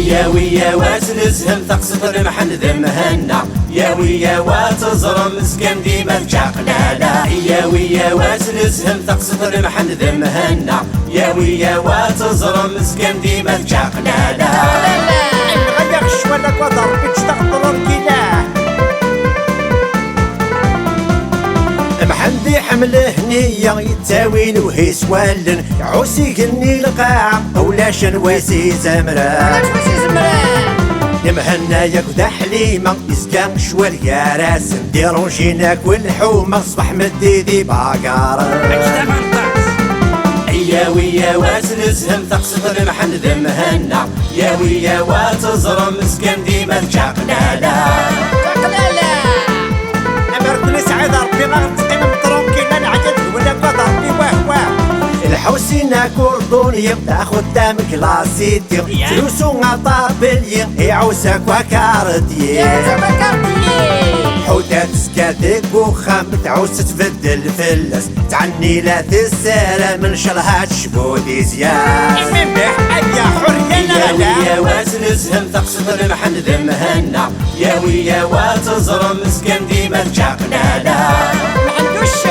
يا ويا واتنزهم تقصد المحن ذمهنا يا ويا واتزرم مسكن ديما تشاقلالا يا ويا واتنزهم تقصد المحن ذمهنا يا ويا واتزرم مسكن ديما تشاقلالا غير الشوالك وضربك تغطر الكلاه محمدي حمله هنية يتاوين وهيس والن عوسي قني القاع ولا شنواسي زمران يمهنا ياكد حليمة يسكا شوال يا راسم ديرو جيناك والحومة صبح مديدي باقار يا ويا واتنزهم تقصد المحن ذمهنا يا ويا واتزرم مسكن ديما تشاقلالا أمركني سعيد ربي غنتقيم متروكين نعجل ولا قدر ربي واه الحوسينا كوردونية تاخد دام كلاسيتي فلوسو غطابلية يعوسك وكاردية حوتات سكاتك وخام تعوس تبدل فلس تعني لا تسالة من شرها تشبودي زياد من بحق يا حرية يا ويا واتنزهم تقصد المحن ذمهنا يا ويا واتزرم مسكن ديما تشاقلالا معندوش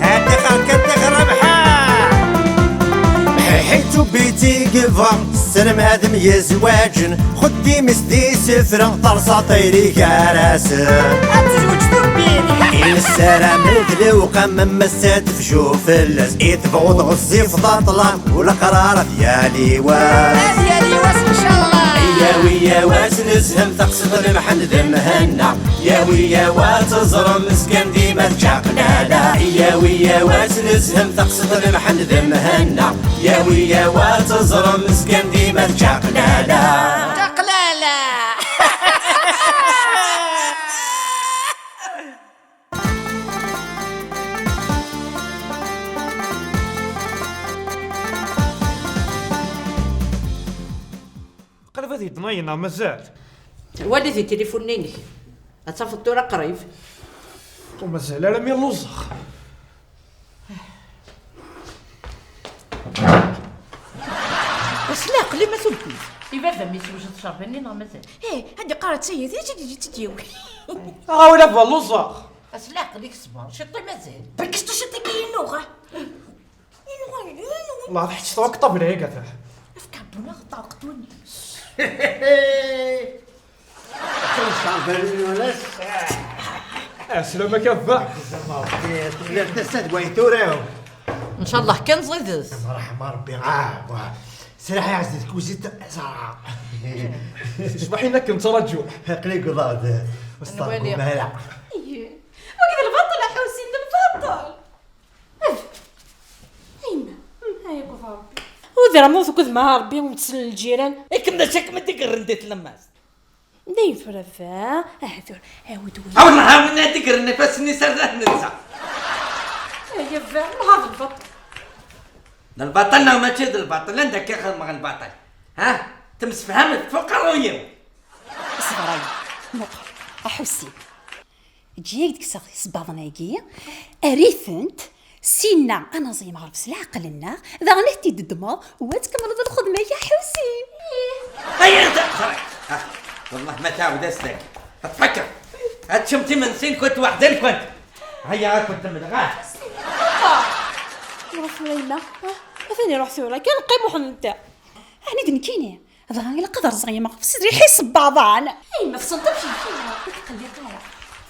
هاتي خلقت غربحة حيتو بيتي قفا السلم هذم يزواجن خدي مسدي سفرة طرصة طيري كراسن أتزوج دوبين إن السلام الغلو قام مسات في شوف اللز يتبغض غزيف ضطلة والقرار ديالي واس ديالي واس إن شاء الله يا ويا واتنزهم تقصد المحن ذمهنا يا ويا واتزرم مسكن ديما تشاقلالا يا ويا واتنزهم تقصد المحن ذمهنا يا ويا واتزرم مسكن ديما تشاقلالا تقلالة قال هذه ضنينا مازال والدي تليفونيني أتصفطورة قريب ومازال على مين لوزخ بس لا قلي ما سمتي إذا فهمي واش تشربني نا مازال هذه قرات سيدي تجي تجيوي ولا فالوزخ بس لا قليك صبر شطي مازال بركستو شتي كاين لغه والله ضحكت توك طبل هيك افكابونا طاقتوني السلامة كفا تسد ويتوريو إن شاء الله كان زيدس رحمة ربي سلاحي عزيزك وزيت صراحة صباحينا كنت رجوع قليك وضاد وسطاكم مهلا وكذا البطل حوسين البطل اين هاي كفا ربي وذرا موث كذ مع ربي ومتسل الجيران كنا شك ما تقرندت لماس دايم فرفا هذول عاودوا والله هاونا تقرن بس نسال ننسى هي فعلا هذا البطل البطل ما تشد البطل عندك يا خدمة البطل ها تمس فهمت فقرويه صبري مقر احسين جيك ديك صافي صباضناكي اريثنت سينا انا زي ما عرفت العقل لنا ذا نهتي ددما وتكمل الخدمه يا حسين هيا انت والله ما تعود اسلك تفكر هتشمتي من سين كنت وحدين كنت هيا كنت مدغاه روح لينا ثاني روح ثورة كان قيمو حنا نتا هاني دنكيني ظهر القدر زي ما في صدري يحس بعضان اي ما فصلتش فيها تقلي قاع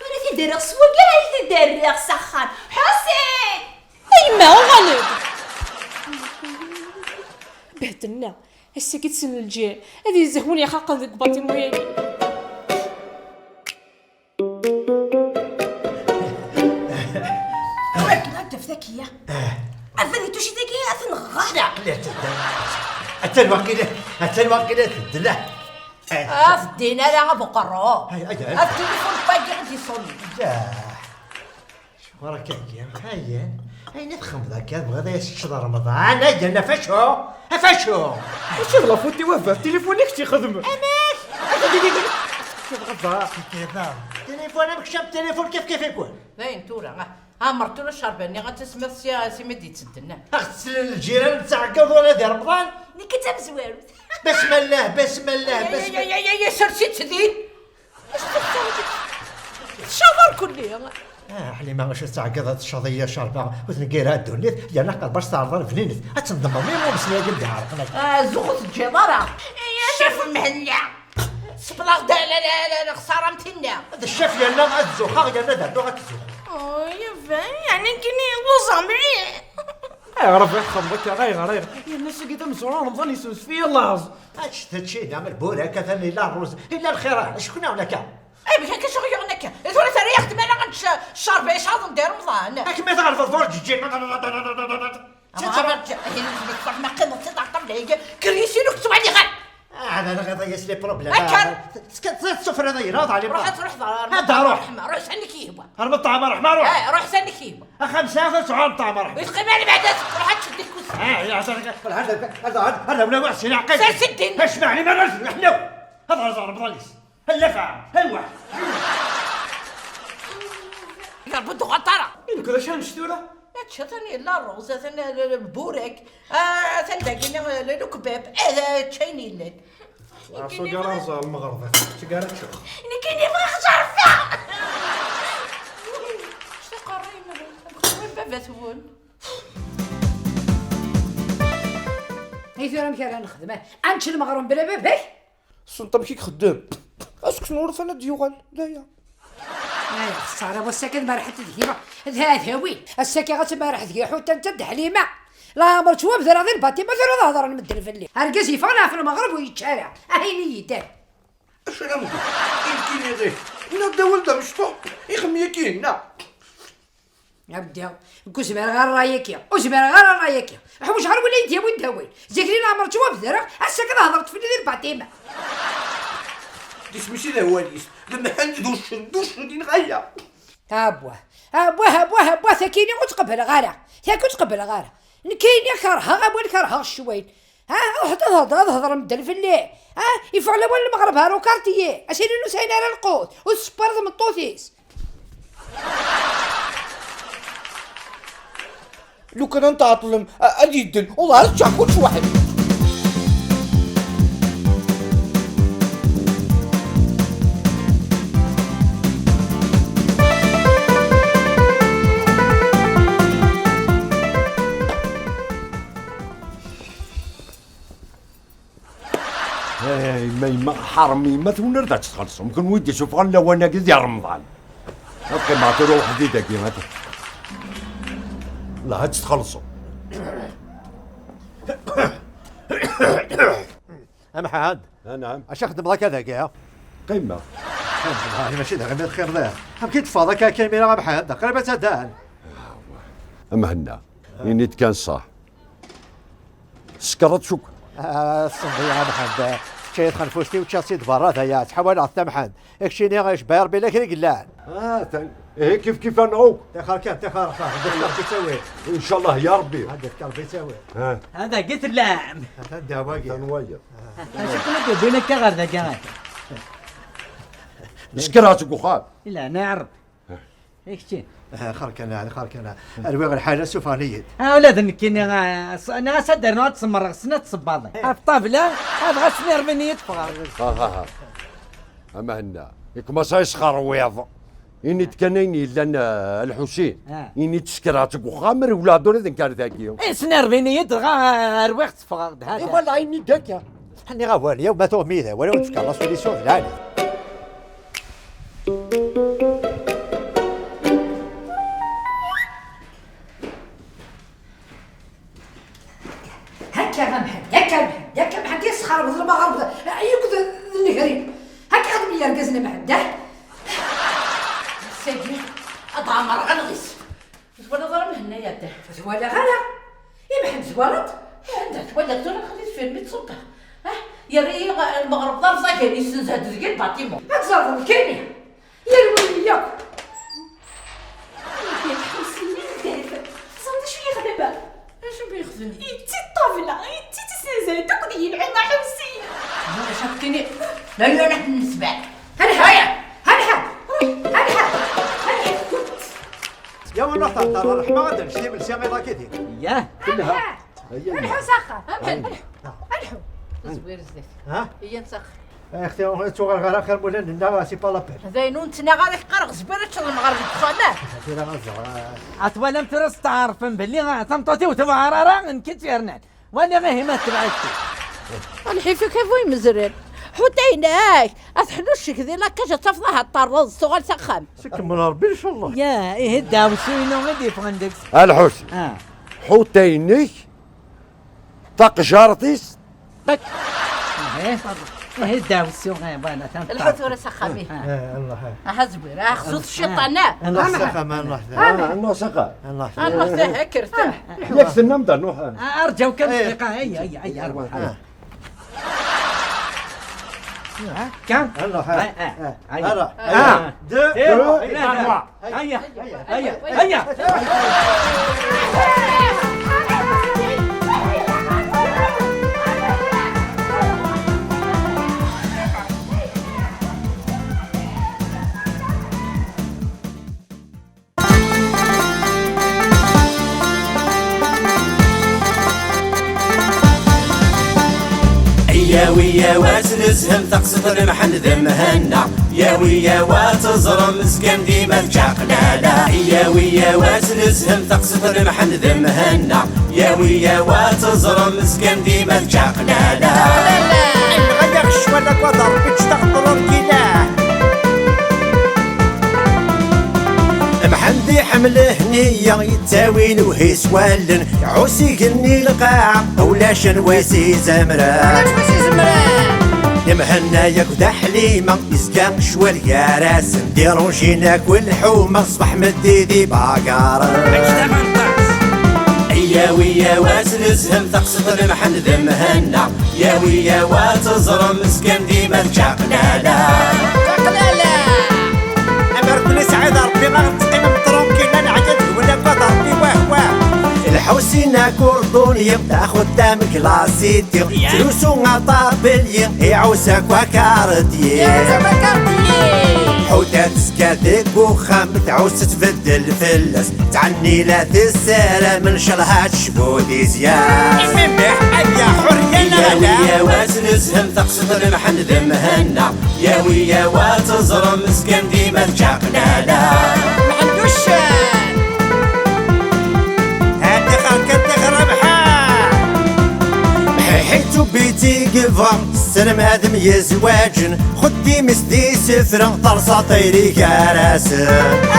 ولا تدرغ سوا كاع تدرغ سخان حسين اي ما غلط بهدلنا هسه كتسن الجير هذه يزهوني يا خاقه ذيك باطي موياكي راك ذكيه أفني توشي ذكيه أفن غادا عقلت التلوكيلة الدلع افدينا لا بقرو التليفون باقي عندي يصوني شو وراك هاي نفخم ذاك بغا يشهر رمضان اجا فشو وش غلا فوتي وفا تليفونك تيخدم كيف شوف انا مكشف التليفون كيف يكون. باين تورا ها مرتو الشرباني غتسمى سي مدي تسدنا اغسل الجيران نتعقد ولا ديال رمضان. كتاب زوارو بسم الله بسم الله يا بسم يا الله. يا سرسي تدين شافر كليا حليمه واش تعقد هاد الشظيه شاربه وتنقيرها الدنيت ديالنا قلب تعرض فنينت هتنضم ميمو مسنيه قد عرقنا. زغط الجدارة شاف مهلا سبلاغ دا لا خسارة متنا هذا الشاف ديالنا غتزوخا ديالنا دابا غتزوخ. يا فاهم يعني كني وزامري عرف يخمك غير يا الناس كده مسرور رمضان يسوس فيه الله. هادشي نعمل بوراكه ثاني لا الرز الا الخيران شكون هناك. اي باش هكا شغل هناك تولي ترى يخدم انا الشرب ايش هذا ندير رمضان هاك ما تعرف الفرج تجي ما قيمة تضعطر لي كريسينو كتب علي غير انا غير ضيس لي بروبليم. هكا السفره هذا يراض علي روح تروح هذا روح روح سني كيبا هرب الطعام روح ما روح. روح سني كيبا خمسة سعون طعام روح. يتقيم علي بعد روح تشد الكوس هذا ولا وحسين عقيل سلسلتين اسمعني ما نرجع نحن هذا زار بضليس هاللفع هالوح يا بدو غطرة كذا شان شتوله لا تشطني لا الروز ثنا البورك ثنا الكباب تشيني الليل عصو قرازة المغرب تقارت شو انا كايني بغا خجر فيها شتي قرينا بابا تون هي راه مكان نخدمه انت المغروم بلا بابك السلطة كيك خدام اسكت نورث انا ديوغال لا يا يا خساره والسكن ما راح تدهيما هذا وين السكن غتما راح تدهي حتى انت الدحليمه لا مرت هو بذرا غير باتي ما ذرا هضر نمدل في الليل هرقسي فانا في المغرب ويتشارع هاي نيته اش انا مدير يمكن غير نبدا ولده مش طوب يخمي كينا يا بدي كوسمر غير رايك وسمر غير رايك حوش غير ولا انت وين داوي ذكري لا مرت هو بذرا السكن هضرت في الليل باتي ديش ماشي الهواليس لما دوش دين غاية ابوه ثكيني وتقبل غارة ثاك وتقبل غارة نكيني كرهها غابوا كرهها شوين وحتى تهضر مدل في الليل يفعل اول المغرب هارو كارتيه اسير انه ساينا على القوت والسبرد من الطوطيس لو كان انت عطلم اديدن والله رجع كل شي واحد ما حرمي ما تون رضا تخلصوا ممكن ودي شوف غلا وانا قد يا رمضان اوكي ما تروح حديدك يا لا تخلصوا محمد نعم اش خدم ذاك هذاك يا قمه انا ماشي غير الخير ذا هم كي تفاضى كاين غير محمد قريبه تدان اما هنا ينيت كان صح سكرت شوك الصندوق يا محمد شي خنفوشتي وتشاسي برا ذا تحاول على محمد اكشيني غيش باير بلا كري قلان ايه كيف نعوق تخار كان تخار ديك تسوي ان شاء الله يا ربي هذاك قلبي تسوي هذا قلت اللام هذا باقي تنوير شكون بدون كغر ذا كان سكرات وخال لا نعرف هيك شي خاركنا الوغ الحاله السفانيه اولاد نكيني انا صدر نوع تسمر سنه تصباضي الطابله هذا غسنير من يدفع ها اما هنا يكما سيسخر ويض إني تكنيني لأن الحسين إني تسكرات وخامر ولادو إذا كان ذاكيو سنير بيني يدغى رويخ تفقد هذا والله عيني داكيا حني غوالي وما توميده ولا تفكر لا سوليسيون العالم هكا محمد يسخر مثل ما غرب يقعد النهرين هكا خدم لي رقزنا محمد سيدي أضعمر غنغيس ولا ضرب هنا يا ده ولا غلا يا محمد زوالط عندك ولا تقول خليت فيلم تصبح يا ري المغرب ضرب زاكر يستنزه دزقيت باطيمو هتزرد الكيمياء يا الولية يا حسين صمت شويه غلبه اش بيخزن انتي الطابله انتي تسنزه تقضي العين حسين انا شفتني لا نحن نسبع هنحا يا وانا ترى الرحمه غادي نشتي من شي غير كيدير ياه كلها الحو سخر الحو زوير زيت ها هي نسخ اختي تو غير خير مولا لنا سي با لابيل زينو نتنا غير قرق زبيرة المغرب الفخامة سير غنزغ عطوا ترى تعرفن باللي تمطوتي وتبعرارا نكتيرنا وانا غير ما تبعتي الحيفي كيف مزرر حوتيناك اثحنوش كذي لا كاجا تفضح الطرز صغال سخام سكم من ربي ان شاء الله يا ايه داوسينو غادي فغندك الحوسي حوتيني طق جارتيس بك ايه داوسيو غيبانا الحوت سخامي الله ها زبير خصوص الشيطان الله سخام الله انه سقى الله الله فيها ارتاح ياك سنم دا نوح ارجعوا كم دقيقه هيا اروح كم الله هيا هيا دو هيا هيا يا ويا واتنزهم تقصد المحن ذمهنا يا ويا واتزرم مسكن ديما تجاقنا لا يا ويا واتنزهم تقصد المحن ذمهنا يا ويا واتزرم مسكن ديما تجاقنا لا غير شويه كوادر بتشتغل الكلاه محندي حمله هنية يتاوين وهيس والن عوسي قني القاع ولا شنويسي زمرا مهنا ياك حليمة يسكا شوال يا راس نديرو جيناك والحومة صبح مديدي باقار يا ويا واتنزهم تقصد المحن ذمهنا يا ويا واتزرم مسكن ديما تجاقنا لا امركني سعيد ربي ما غتقيم متروكين انا عجبت ولا بدا ربي واه الحوسينا كوردونيا تاخد دام كلاسيتي فلوسو طابليا يعوسك وكارديا حوتات سكاتك وخام تعوس تبدل فلس تعني لا تسالى من شرها تشبودي زياد يا حريه يا ويا واتنزهم تقصد المحن ذمهنا يا ويا واتزرم مسكن ديما تجاقنا لا ما عندوش هادي خلقت ربحه حيتو بيتي قفا السلم هذا ميزواجن خدي مسدي سفرة طرصة طيري كراسن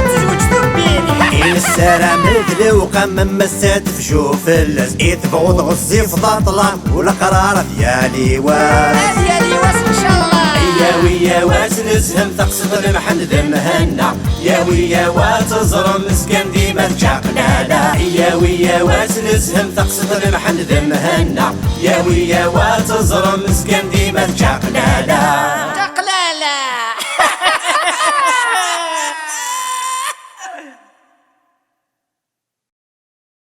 تزوجتو بيني السلام الذلوقة من مسات في شوف اللز يتبغض غزي في ضطلة والقرار ديالي واس ديالي واس ان شاء الله يا ويا واتنزهم تقصد المحن ذمهنا يا ويا واتزرم مسكن ديما تجاقنا لا يا ويا واتنزهم تقصد المحن ذمهنا يا ويا واتزرم مسكن ديما تجاقنا لا